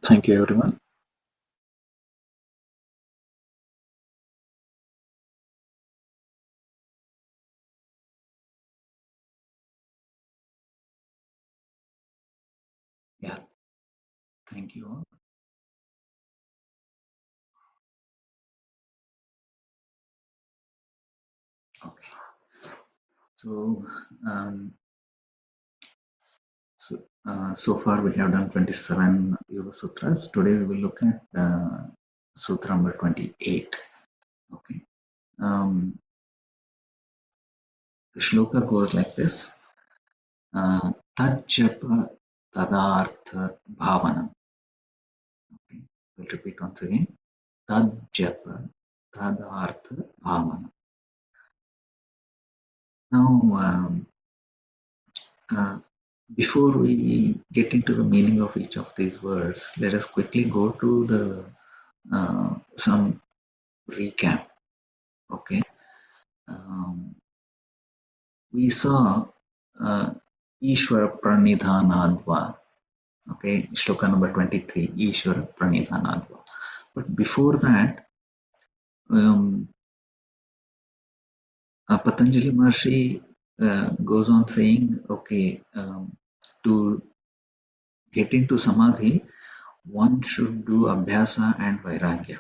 Thank you, everyone. Yeah, thank you all. Okay, so um, so far we have done 27 Yoga Sutras. Today we will look at Sutra number 28. Okay, um, the shloka goes like this: Tajjapa Tadartha Bhavanam. Okay, we'll repeat once again: Tajjapa Tadartha Bhavanam. Now, uh, before we get into the meaning of each of these words, let us quickly go to the some recap. Okay, um, we saw uh, Ishvara Pranidhanadva. Okay, shloka number 23, Ishvara Pranidhanadva. But before that, um, Patanjali Maharshi goes on saying, okay, to get into samadhi, one should do abhyasa and vairagya.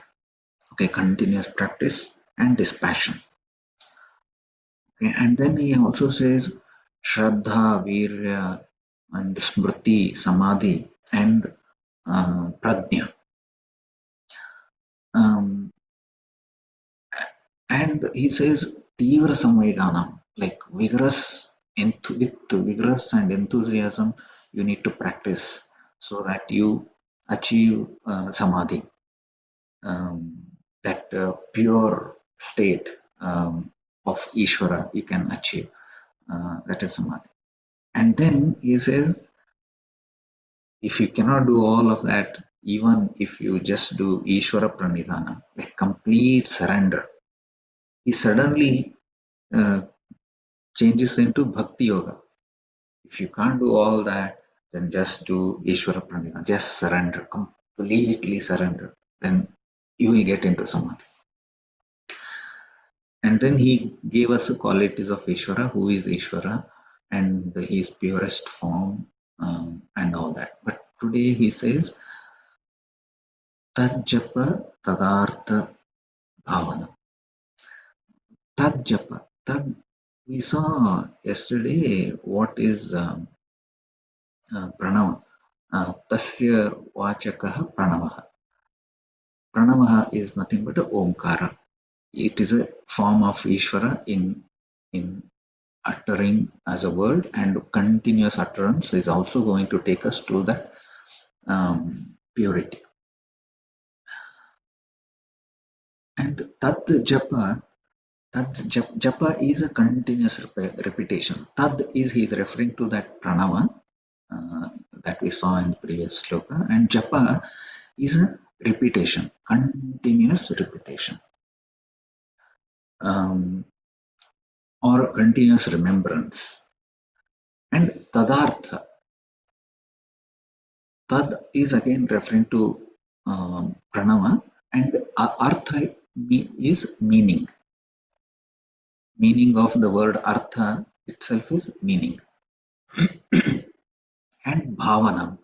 Okay, continuous practice and dispassion. Okay, and then he also says Shraddha, Virya, and Smriti, Samadhi, and Prajna. Um, and he says Tivra Samveganam, like with vigorous and enthusiasm, you need to practice so that you achieve Samadhi, um, that pure state of Ishvara you can achieve. That is Samadhi. And then he says, if you cannot do all of that, even if you just do Ishvara Pranidhana, like complete surrender, he suddenly uh, changes into Bhakti Yoga. If you can't do all that, then just do Ishvara Pranidhana, just surrender, completely surrender. Then you will get into Samadhi. And then he gave us the qualities of Ishvara, who is Ishvara, and his purest form, and all that. But today he says, Tajjapa Tadartha Bhavana. Tajjapa. We saw yesterday what is Pranava. Tasya Vachakaha Pranavaha. Pranavaha is nothing but a Omkara. It is a form of Ishvara in uttering as a word, and continuous utterance is also going to take us to that purity. And Tat Japa, Japa is a continuous repetition. Tad is he's referring to that pranava that we saw in the previous sloka, and Japa is a repetition, continuous repetition, um, or continuous remembrance. And Tadartha, Tad is again referring to pranava, and Artha is meaning. Meaning of the word Artha itself is meaning. And Bhavanam.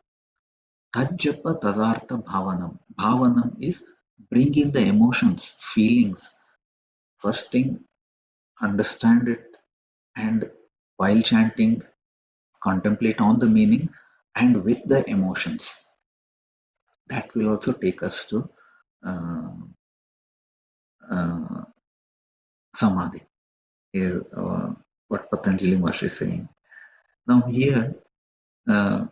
Tajjapa Tadartha Bhavanam. Bhavanam is bring in the emotions, feelings. First thing, understand it, and while chanting, contemplate on the meaning and with the emotions. That will also take us to uh, uh, Samadhi, is what Patanjali Maharshi is saying. Now, here, thing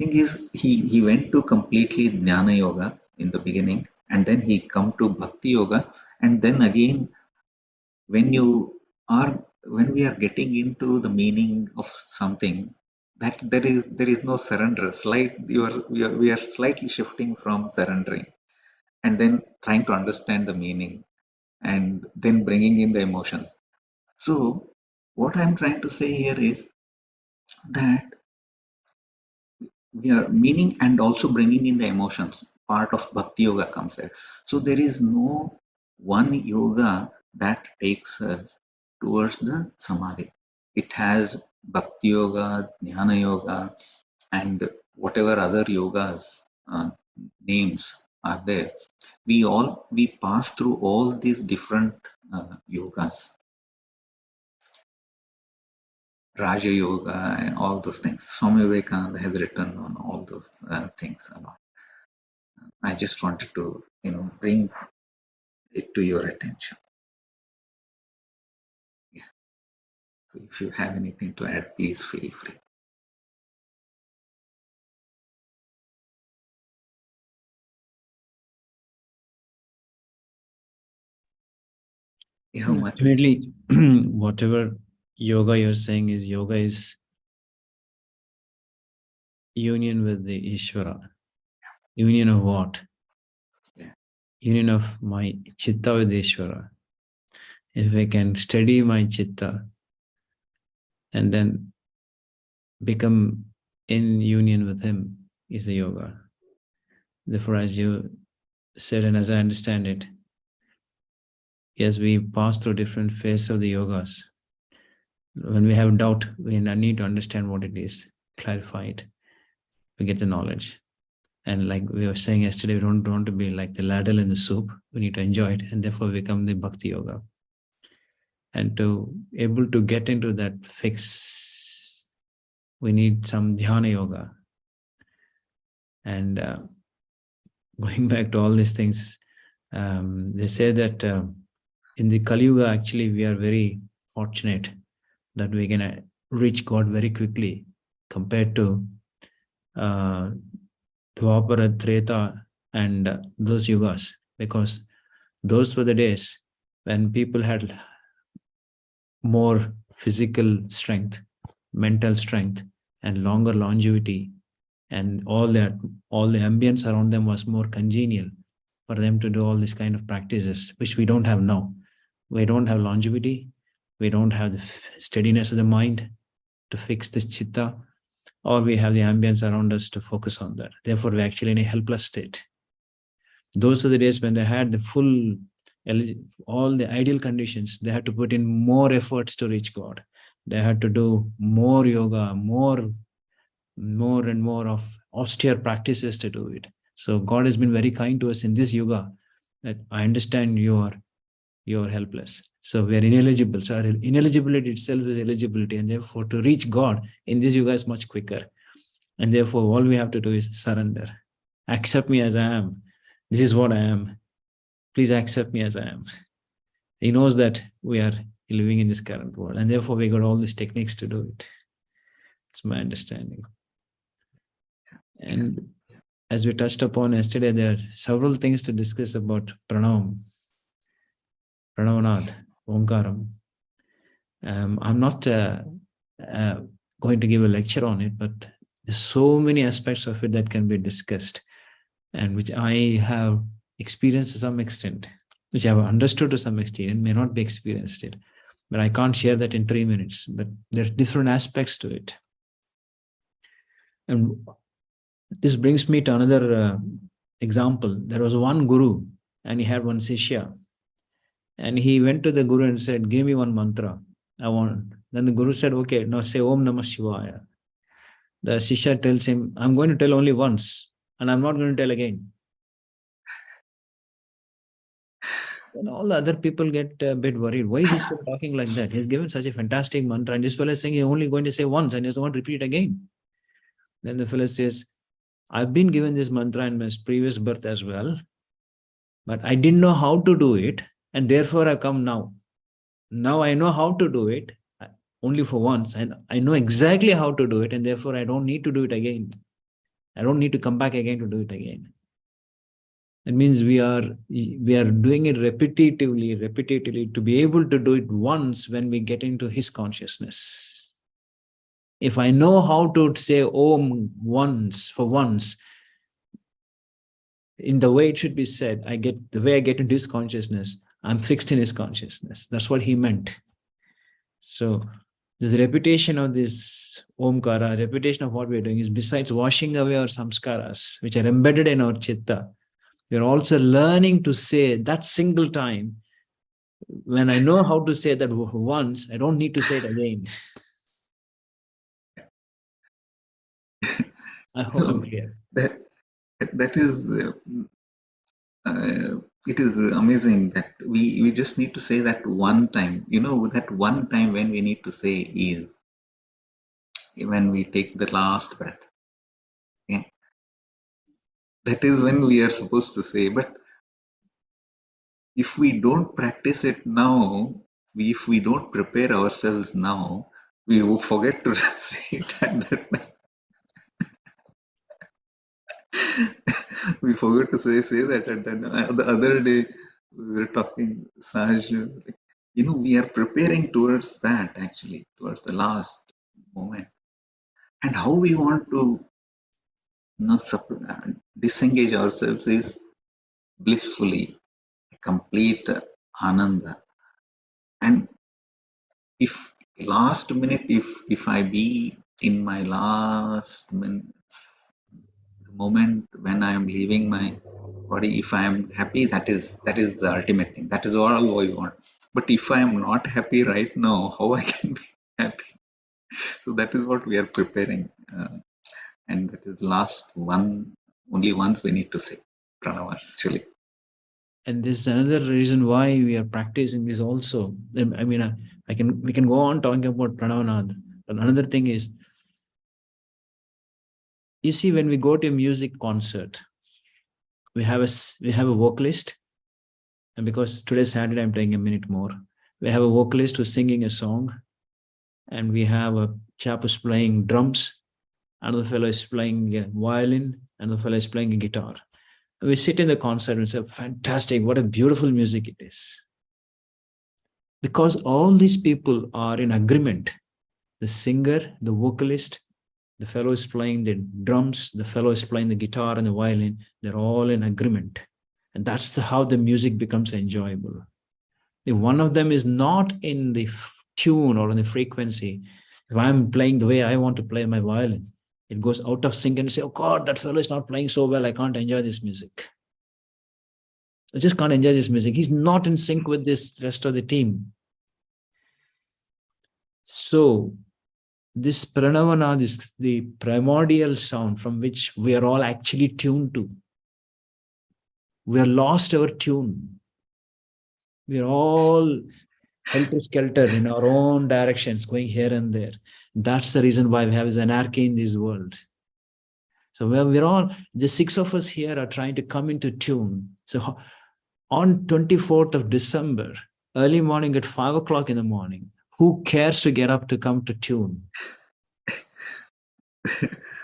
is, he went to completely Jnana Yoga in the beginning, and then he come to Bhakti Yoga, and then again, when you are when we are getting into the meaning of something, that there is no surrender. We are slightly shifting from surrendering, and then trying to understand the meaning, and then bringing in the emotions. So, what I'm trying to say here is that we are meaning and also bringing in the emotions. Part of Bhakti Yoga comes there. So there is no one yoga that takes us towards the Samadhi. It has Bhakti Yoga, Jnana Yoga, and whatever other yogas names are there. We pass through all these different yogas, Raja Yoga, and all those things. Swami Vivekananda has written on all those things a lot. I just wanted to, bring it to your attention. Yeah. So if you have anything to add, please feel free. Yeah, much. Ultimately, whatever yoga you're saying is yoga is union with the Ishvara. Union of what? Yeah. Union of my chitta with Ishvara. If I can steady my chitta and then become in union with him is the yoga. Therefore, as you said, and as I understand it, yes, we pass through different phases of the yogas. When we have doubt, we need to understand what it is, clarify it, we get the knowledge. And like we were saying yesterday, we don't want to be like the ladle in the soup. We need to enjoy it, and therefore become the bhakti yoga. And to able to get into that fix, we need some dhyana yoga. And going back to all these things, they say that in the Kali Yuga, actually, we are very fortunate that we can reach God very quickly compared to Dwapara, Treta, and those yugas, because those were the days when people had more physical strength, mental strength, and longer longevity, and all the ambience around them was more congenial for them to do all these kind of practices, which we don't have now. We don't have longevity, we don't have the steadiness of the mind to fix the chitta, or we have the ambience around us to focus on that. Therefore, we're actually in a helpless state. Those are the days when they had the full, all the ideal conditions. They had to put in more efforts to reach God. They had to do more yoga, more and more of austere practices to do it. So God has been very kind to us in this yoga, that I understand you're helpless. So we are ineligible. So our ineligibility itself is eligibility. And therefore, to reach God in this yoga is much quicker. And therefore, all we have to do is surrender. Accept me as I am. This is what I am. Please accept me as I am. He knows that we are living in this current world. And therefore, we got all these techniques to do it. It's my understanding. And as we touched upon yesterday, there are several things to discuss about Pranavam, Pranavanad, Omkaram. I'm not going to give a lecture on it, but there's so many aspects of it that can be discussed, and which I have experienced to some extent, which I have understood to some extent, may not be experienced it. But I can't share that in 3 minutes. But there are different aspects to it. And this brings me to another example. There was one guru, and he had one sishya. And he went to the guru and said, give me one mantra. I want. Then the guru said, okay, now say Om Namah Shivaya. The Shishya tells him, I'm going to tell only once, and I'm not going to tell again. And all the other people get a bit worried. Why is this fellow talking like that? He's given such a fantastic mantra, and this fellow is saying he's only going to say once, and he's not repeat it again. Then the fellow says, I've been given this mantra in my previous birth as well, but I didn't know how to do it, and therefore I come now. Now I know how to do it, only for once, and I know exactly how to do it, and therefore I don't need to do it again. I don't need to come back again to do it again. That means we are doing it repetitively to be able to do it once when we get into his consciousness. If I know how to say Om once, for once, in the way it should be said, the way I get into his consciousness, I'm fixed in his consciousness. That's what he meant. So The repetition of this Omkara, repetition of what we're doing is besides washing away our samskaras, which are embedded in our chitta, we're also learning to say that single time. When I know how to say that once, I don't need to say it again. I hope I'm No, clear. that that is it is amazing that we just need to say that one time. That one time when we need to say is when we take the last breath. Okay? That is when we are supposed to say. But if we don't practice it now, if we don't prepare ourselves now, we will forget to say it at that time. We forgot to say that at that time. The other day we were talking, Saj, like, we are preparing towards that, actually, towards the last moment, and how we want to disengage ourselves is blissfully, complete ananda. And if last minute, if I be in my last minutes, the moment when I am leaving my body, if I am happy, that is the ultimate thing, that is all I want. But if I am not happy right now, how I can be happy? So that is what we are preparing, and that is last one, only once we need to say pranava, actually. And this is another reason why we are practicing this also. I mean, we can go on talking about Pranavanad. But another thing is, you see, when we go to a music concert, we have a vocalist, and because today's Saturday, I'm taking a minute more. We have a vocalist who's singing a song, and we have a chap who's playing drums, another fellow is playing a violin, another fellow is playing a guitar. We sit in the concert and say, fantastic, what a beautiful music it is. Because all these people are in agreement. The singer, the vocalist, the fellow is playing the drums, the fellow is playing the guitar and the violin, they're all in agreement. And that's how the music becomes enjoyable. If one of them is not in the tune or in the frequency, if I'm playing the way I want to play my violin, it goes out of sync and say, oh God, that fellow is not playing so well, I can't enjoy this music. I just can't enjoy this music. He's not in sync with this rest of the team. So this pranavana is the primordial sound from which we are all actually tuned to. We are lost our tune. We are all helter-skelter in our own directions, going here and there. That's the reason why we have this anarchy in this world. So we're all, the six of us here are trying to come into tune. So on 24th of December, early morning at 5 o'clock in the morning, who cares to get up to come to tune?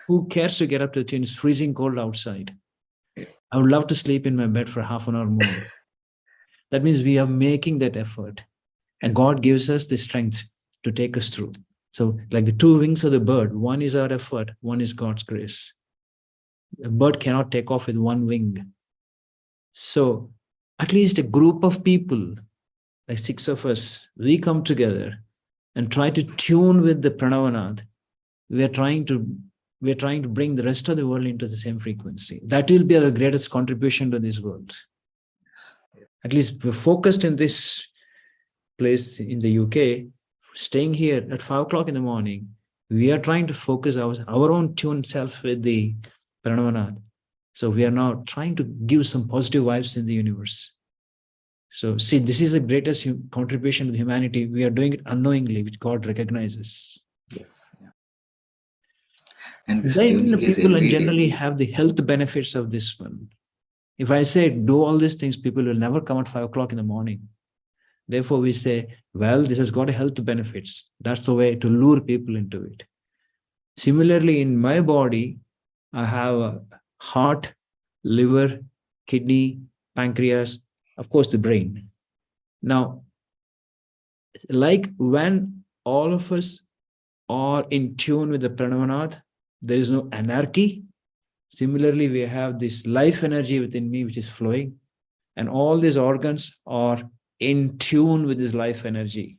Who cares to get up to tune? It's freezing cold outside. I would love to sleep in my bed for half an hour more. That means we are making that effort. And God gives us the strength to take us through. So like the two wings of the bird, one is our effort, one is God's grace. A bird cannot take off with one wing. So at least a group of people, like six of us, we come together and try to tune with the Pranavanad. We are trying to bring the rest of the world into the same frequency. That will be our greatest contribution to this world. At least we're focused in this place in the UK, staying here at 5 o'clock in the morning. We are trying to focus our own tune self with the Pranavanad. So we are now trying to give some positive vibes in the universe. So see, this is the greatest contribution to humanity. We are doing it unknowingly, which God recognizes. Yes. Yeah. And this Then the tuning is people every generally day. have the health benefits of this one. If I say do all these things, people will never come at 5 o'clock in the morning. Therefore, we say, well, this has got health benefits. That's the way to lure people into it. Similarly, in my body, I have a heart, liver, kidney, pancreas, of course, the brain. Now, like when all of us are in tune with the Pranavanad, there is no anarchy. Similarly, we have this life energy within me, which is flowing, and all these organs are in tune with this life energy.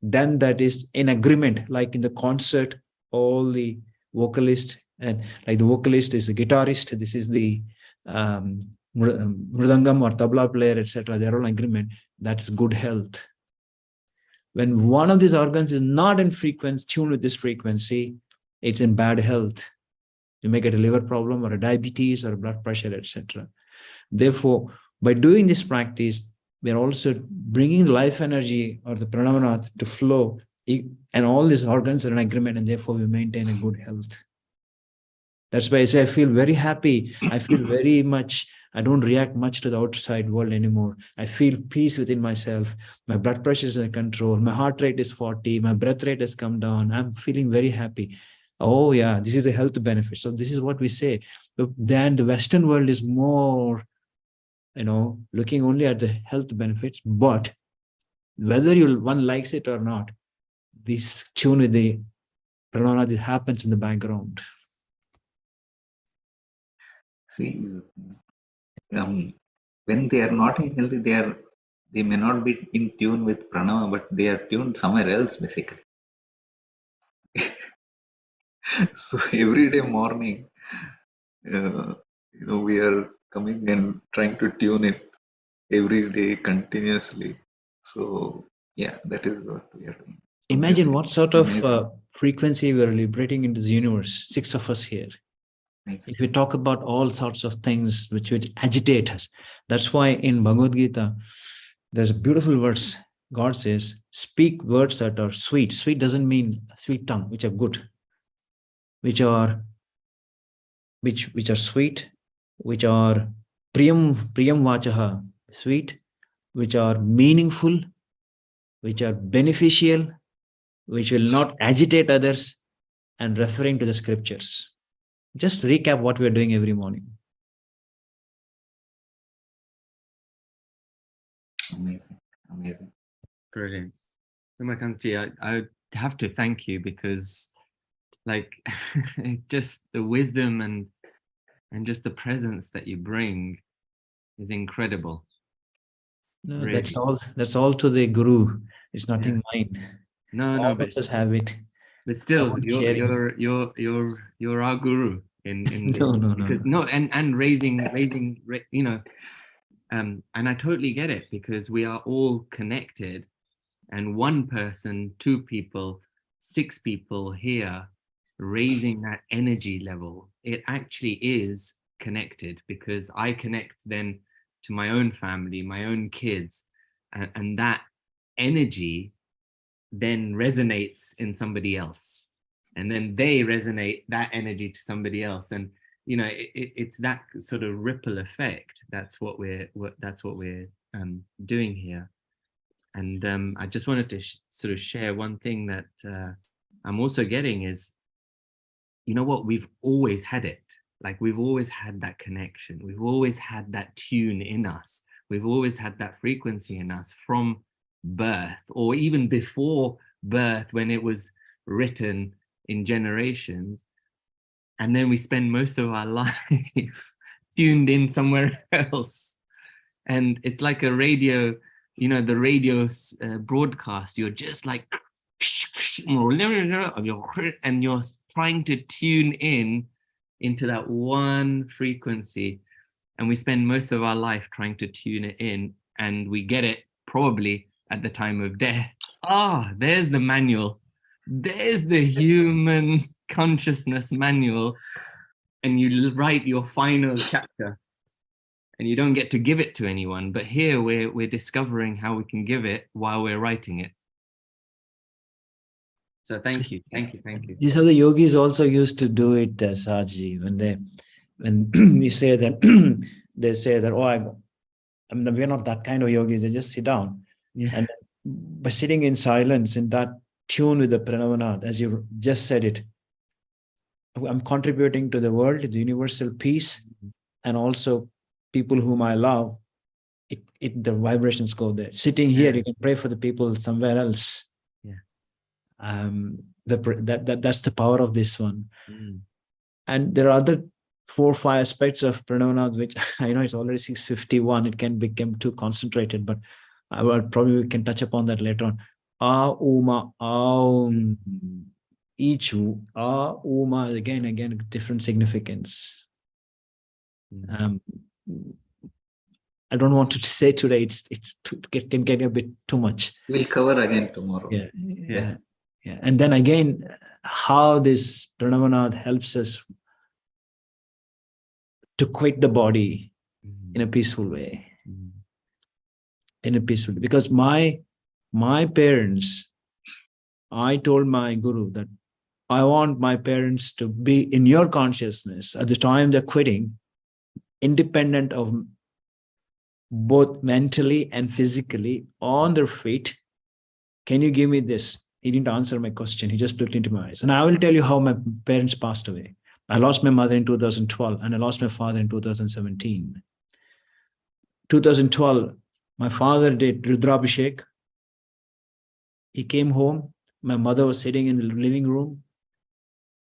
then that is in agreement, like in the concert, all the vocalist, and like the vocalist is the guitarist, this is the mridangam or tabla player, etc. They're all in agreement. That's good health. When one of these organs is not in frequency, tuned with this frequency, it's in bad health. You may get a liver problem or a diabetes or a blood pressure, etc. Therefore, by doing this practice, we are also bringing life energy or the pranavanath to flow, and all these organs are in agreement, and therefore we maintain a good health. That's why I say I feel very happy. I feel very much, I don't react much to the outside world anymore. I feel peace within myself. My blood pressure is in control. My heart rate is 40. My breath rate has come down. I'm feeling very happy. Oh yeah, this is the health benefit. So this is what we say. Then the Western world is more, looking only at the health benefits, but whether one likes it or not, this tune with the pranavanath happens in the background. See, when they are not healthy, they may not be in tune with pranava, but they are tuned somewhere else, basically. So every day morning, we are coming and trying to tune it every day continuously. So yeah, that is what we are doing. Imagine what sort of frequency we are liberating into the universe, 6 of us here. Amazing. If we talk about all sorts of things which agitate us, that's why in Bhagavad Gita, there's a beautiful verse. God says, speak words that are sweet. Sweet doesn't mean sweet tongue, which are good, which are sweet, which are priyam vachaha, sweet, which are meaningful, which are beneficial, which will not agitate others, and referring to the scriptures. Just recap what we're doing every morning. Amazing. Amazing. Brilliant. Umakanti, I have to thank you because just the wisdom and just the presence that you bring is incredible. No, really. That's all to the Guru. It's nothing mine. No, but us have it. But still, you're our Guru in this. Because and raising, and I totally get it, because we are all connected, and one person, 2 people, 6 people here raising that energy level, it actually is connected, because I connect then to my own family, my own kids, and that energy then resonates in somebody else, and then they resonate that energy to somebody else, and it's that sort of ripple effect. That's what we're doing here. And I just wanted to sort of share one thing that I'm also getting is, what, we've always had it. Like, we've always had that connection. We've always had that tune in us. We've always had that frequency in us from birth, or even before birth, when it was written in generations. And then we spend most of our life tuned in somewhere else. And it's like a radio, the radio broadcast, you're just like, and you're trying to tune in into that one frequency. And we spend most of our life trying to tune it in, and we get it probably at the time of death. There's the manual. There's the human consciousness manual. And you write your final chapter, and you don't get to give it to anyone. But here we're discovering how we can give it while we're writing it. So thank you. These are the yogis also used to do it, Saji, when you say that, they say that, we're not that kind of yogis. They just sit down. Yeah. And by sitting in silence, in that tune with the pranavanath, as you just said it, I'm contributing to the world, to the universal peace, and also people whom I love. The vibrations go there. Sitting here, you can pray for the people somewhere else. That's the power of this one. And there are other 4 or 5 aspects of pranavanath, which I know it's already 6:51. It can become too concentrated, but we can touch upon that later on. Uma, Aum. Each Uma is again different significance. I don't want to say today. Can get a bit too much. We'll cover again tomorrow. Yeah. And then again, how this Pranavanath helps us to quit the body in a peaceful way. In a peaceful way. Because my parents, I told my guru that I want my parents to be in your consciousness at the time they're quitting, independent of both mentally and physically, on their feet. Can you give me this? He didn't answer my question. He just looked into my eyes. And I will tell you how my parents passed away. I lost my mother in 2012 and I lost my father in 2017. 2012, my father did Rudrabhishek. He came home. My mother was sitting in the living room.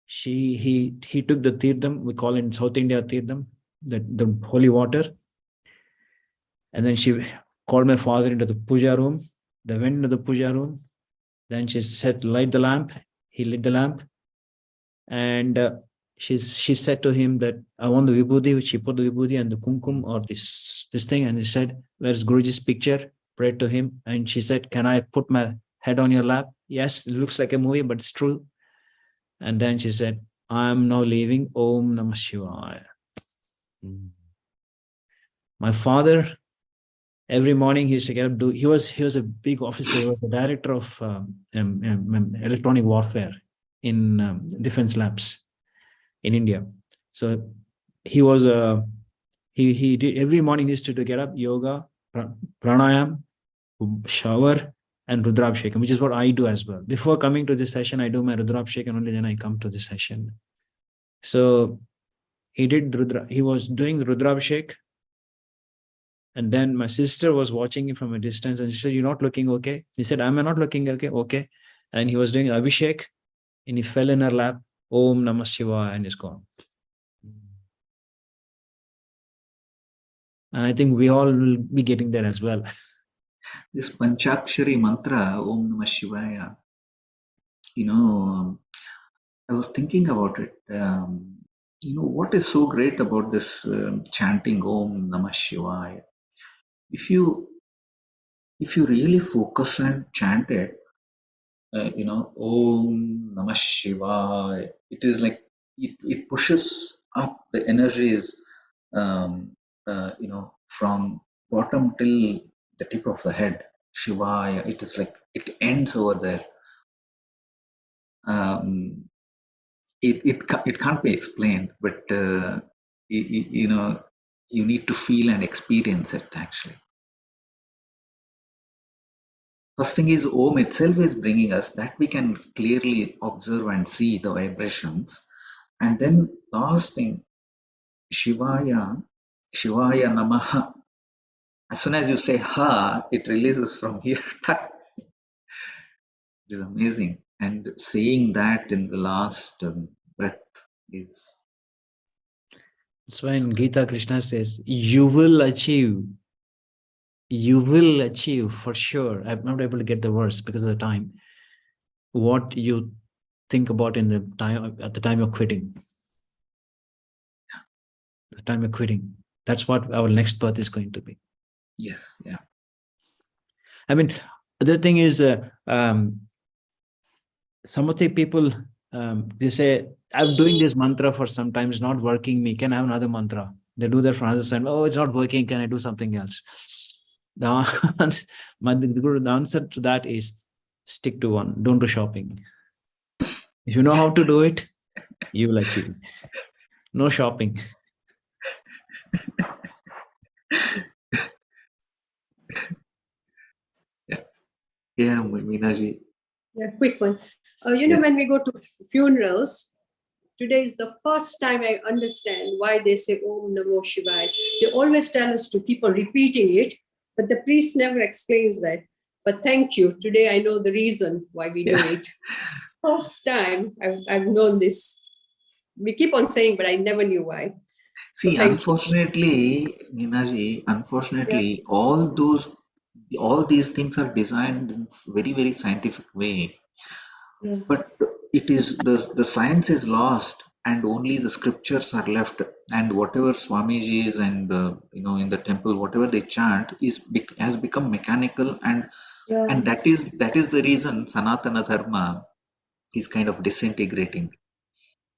He took the tirtham, we call it in South India tirtham, the holy water. And then she called my father into the puja room. They went into the puja room. Then she said, light the lamp. He lit the lamp. And she said to him that I want the vibhuti, which she put the vibhuti and the kumkum or this thing. And he said, where's Guruji's picture? Prayed to him. And she said, can I put my head on your lap? Yes, it looks like a movie, but it's true. And then she said, I'm now leaving. Om Namah Shivaya. My father, every morning he used to get up. He was a big officer. He was the director of electronic warfare in defense labs in India. So he was he did every morning. He used to get up, yoga, pranayam, shower, and Rudrabhishekam, which is what I do as well. Before coming to this session, I do my Rudrabhishekam, and only then I come to this session. So he was doing the Rudrabhishek. And then my sister was watching him from a distance and she said, you're not looking okay. He said, I'm not looking okay. Okay. And he was doing Abhishek and he fell in her lap. Om Namah Shivaya, and is gone. And I think we all will be getting there as well. This Panchakshari mantra, Om Namah Shivaya, I was thinking about it. What is so great about this chanting Om Namah Shivaya? If you really focus and chant it, Om Namah Shivaya, it is like it pushes up the energies, from bottom till the tip of the head. Shivaya, it is like it ends over there. It can't be explained, but you need to feel and experience it actually. First thing is Om itself is bringing us that we can clearly observe and see the vibrations. And then last thing, Shivaya Namaha. As soon as you say Ha, it releases from here. It is amazing. And saying that in the last breath is... That's why in Gita, Krishna says, you will achieve for sure. I'm not able to get the verse because of the time. What you think about at the time of quitting. The time of quitting. That's what our next birth is going to be. Yes, yeah. I mean, the thing is, some of the people, they say, I'm doing this mantra for some time, it's not working me. Can I have another mantra? They do that for another time. Oh, it's not working. Can I do something else? The answer to that is stick to one. Don't do shopping. If you know how to do it, you will achieve. No shopping. Yeah, Meenaji. Yeah, quick one. When we go to funerals, today is the first time I understand why they say Om Namo Shivaya. They always tell us to keep on repeating it, but the priest never explains that. But thank you. Today I know the reason why we do it. First time I've known this. We keep on saying, but I never knew why. See, unfortunately, Meenaji, all those all these things are designed in very, very scientific way. Yeah. But it is the science is lost, and only the scriptures are left. And whatever Swamijis and in the temple, whatever they chant has become mechanical, and Yeah. that is the reason Sanatana Dharma is kind of disintegrating.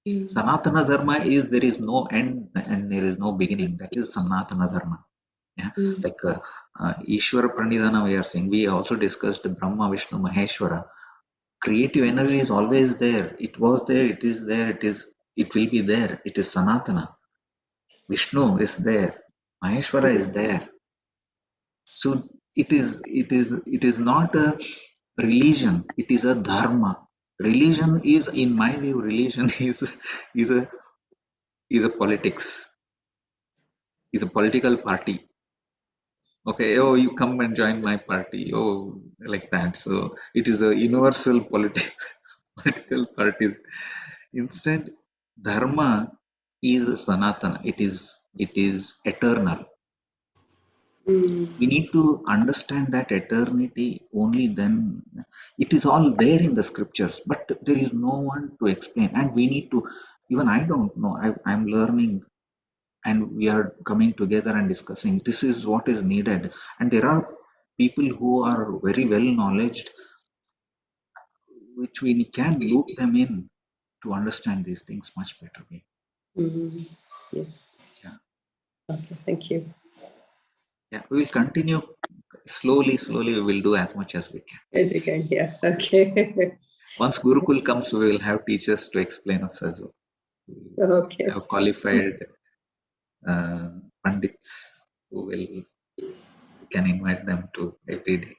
Mm. Sanatana Dharma is there is no end and there is no beginning. That is Sanatana Dharma. Yeah, Mm. like Ishvara Pranidhana, we are saying. We also discussed Brahma, Vishnu, Maheshwara. Creative energy is always there. It was there. It is there. It will be there. It is Sanatana. Vishnu is there. Maheshwara is there. So it is not a religion. It is a dharma. Religion is, in my view, religion is a is a politics, is a political party. Okay, oh, you come and join my party. Oh, like that. So it is a universal politics, political party. Instead, dharma is sanatana. It is eternal. Mm. We need to understand that eternity. Only then it is all there in the scriptures, but there is no one to explain, and we need to. Even I don't know. I'm learning, and we are coming together and discussing. This is what is needed, and there are people who are very well knowledged, which we can loop them in to understand these things much better way. Mm. Yeah. Yeah, Okay. Thank you. yeah. We will continue slowly. Slowly, we will do as much as we can. Yes, you can. Yeah. Okay. Once Gurukul comes, we will have teachers to explain us as well. We Okay. have qualified pandits who will. We can invite them to every day.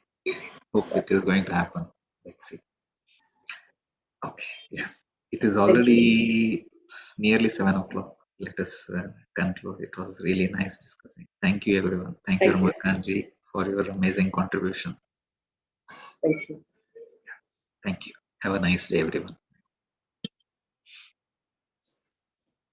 Hope it is going to happen. Let's see. Okay, yeah. It is Thank you. already nearly 7 o'clock. Let us conclude. It was really nice discussing. Thank you, everyone. Thank you, Thank you. Ramakantji, for your amazing contribution. Thank you. Thank you. Have a nice day, everyone.